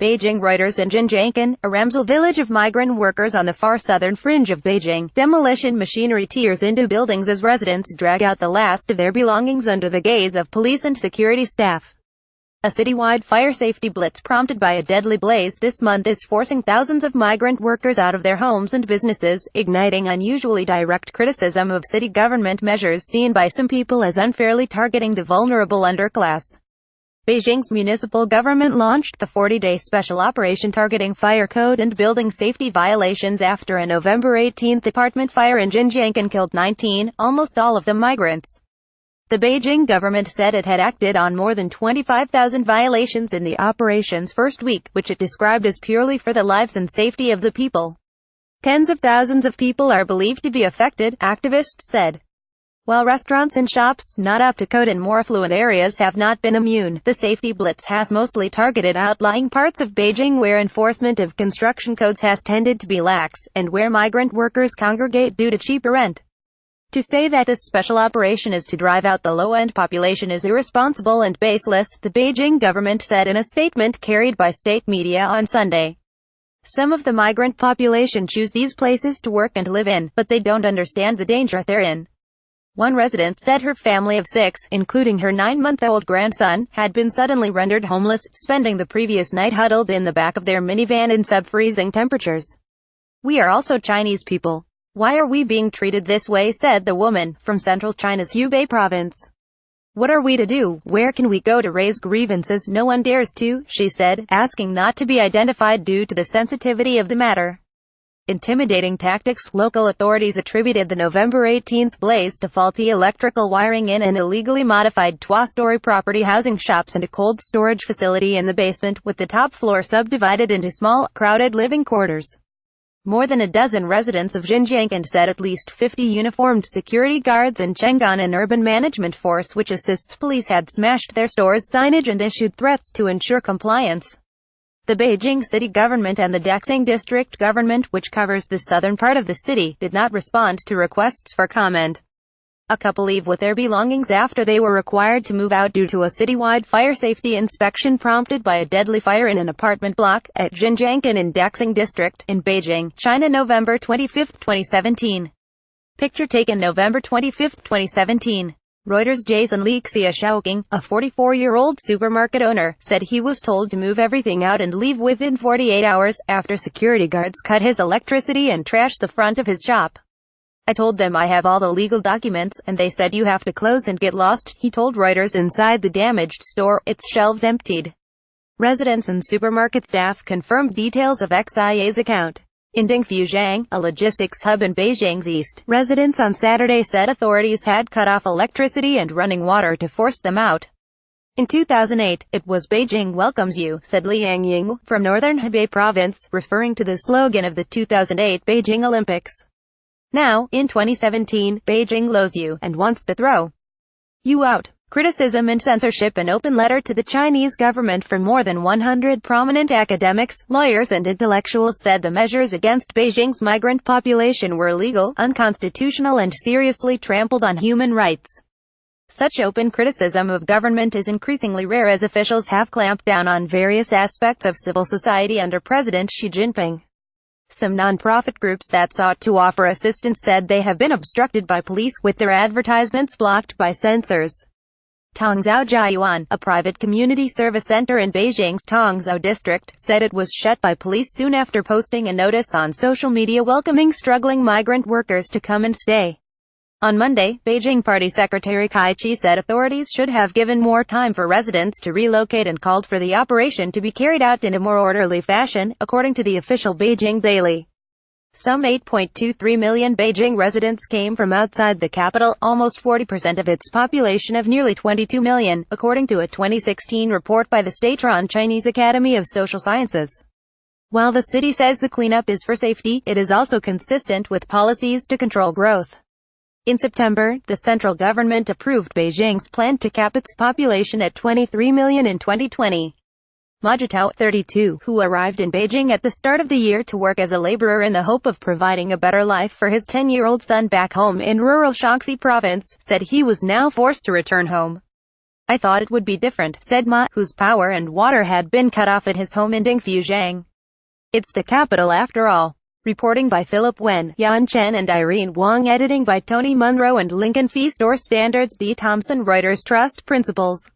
BEIJING Reuters In Xinjiancun, a ramsle village of migrant workers on the far southern fringe of Beijing. Demolition machinery tears into buildings as residents drag out the last of their belongings under the gaze of police and security staff. A citywide fire safety blitz prompted by a deadly blaze this month is forcing thousands of migrant workers out of their homes and businesses, igniting unusually direct criticism of city government measures seen by some people as unfairly targeting the vulnerable underclass. Beijing's municipal government launched the 40-day special operation targeting fire code and building safety violations after a November 18 apartment fire in Xinjiancun killed 19, almost all of them migrants. The Beijing government said it had acted on more than 25,000 violations in the operation's first week, which it described as purely for the lives and safety of the people. Tens of thousands of people are believed to be affected, activists said. While restaurants and shops, not up to code in more affluent areas, have not been immune, the safety blitz has mostly targeted outlying parts of Beijing where enforcement of construction codes has tended to be lax, and where migrant workers congregate due to cheaper rent. To say that this special operation is to drive out the low-end population is irresponsible and baseless, the Beijing government said in a statement carried by state media on Sunday. Some of the migrant population choose these places to work and live in, but they don't understand the danger they're in. One resident said her family of 6, including her 9-month-old grandson, had been suddenly rendered homeless, spending the previous night huddled in the back of their minivan in sub-freezing temperatures. "We are also Chinese people. Why are we being treated this way?" said the woman, from central China's Hubei province. "What are we to do? Where can we go to raise grievances? No one dares to," she said, asking not to be identified due to the sensitivity of the matter. Intimidating tactics. Local authorities attributed the November 18 blaze to faulty electrical wiring in an illegally modified two-story property housing shops and a cold storage facility in the basement, with the top floor subdivided into small, crowded living quarters. More than a dozen residents of Xinjiancun said at least 50 uniformed security guards in Chang'an, an urban management force which assists police, had smashed their stores' signage and issued threats to ensure compliance. The Beijing city government and the Daxing district government, which covers the southern part of the city, did not respond to requests for comment. A couple leave with their belongings after they were required to move out due to a citywide fire safety inspection prompted by a deadly fire in an apartment block at Xinjiancun in Daxing district, in Beijing, China. November 25, 2017. Picture taken November 25, 2017. Reuters. Jason Lexia Shaoqing, a 44-year-old supermarket owner, said he was told to move everything out and leave within 48 hours, after security guards cut his electricity and trashed the front of his shop. "I told them I have all the legal documents, and they said you have to close and get lost," he told Reuters. Inside the damaged store, its shelves emptied. Residents and supermarket staff confirmed details of Xia's account. In Dingfujiang, a logistics hub in Beijing's east, residents on Saturday said authorities had cut off electricity and running water to force them out. In 2008, it was "Beijing welcomes you," said Liang Ying, from northern Hebei province, referring to the slogan of the 2008 Beijing Olympics. Now, in 2017, Beijing loathes you, and wants to throw you out. Criticism and censorship. An open letter to the Chinese government from more than 100 prominent academics, lawyers and intellectuals said the measures against Beijing's migrant population were illegal, unconstitutional and seriously trampled on human rights. Such open criticism of government is increasingly rare as officials have clamped down on various aspects of civil society under President Xi Jinping. Some non-profit groups that sought to offer assistance said they have been obstructed by police, with their advertisements blocked by censors. Tongzhou Jiayuan, a private community service center in Beijing's Tongzhou district, said it was shut by police soon after posting a notice on social media welcoming struggling migrant workers to come and stay. On Monday, Beijing Party Secretary Cai Chi said authorities should have given more time for residents to relocate and called for the operation to be carried out in a more orderly fashion, according to the official Beijing Daily. Some 8.23 million Beijing residents came from outside the capital, almost 40% of its population of nearly 22 million, according to a 2016 report by the state-run Chinese Academy of Social Sciences. While the city says the cleanup is for safety, it is also consistent with policies to control growth. In September, the central government approved Beijing's plan to cap its population at 23 million in 2020. Ma Zhitao, 32, who arrived in Beijing at the start of the year to work as a laborer in the hope of providing a better life for his 10-year-old son back home in rural Shaanxi province, said he was now forced to return home. "I thought it would be different," said Ma, whose power and water had been cut off at his home in Dingfujiang. It's the capital after all. Reporting by Philip Wen, Yan Chen and Irene Wong. Editing by Tony Munro and Lincoln Fee. Store Standards. The Thomson Reuters Trust Principles.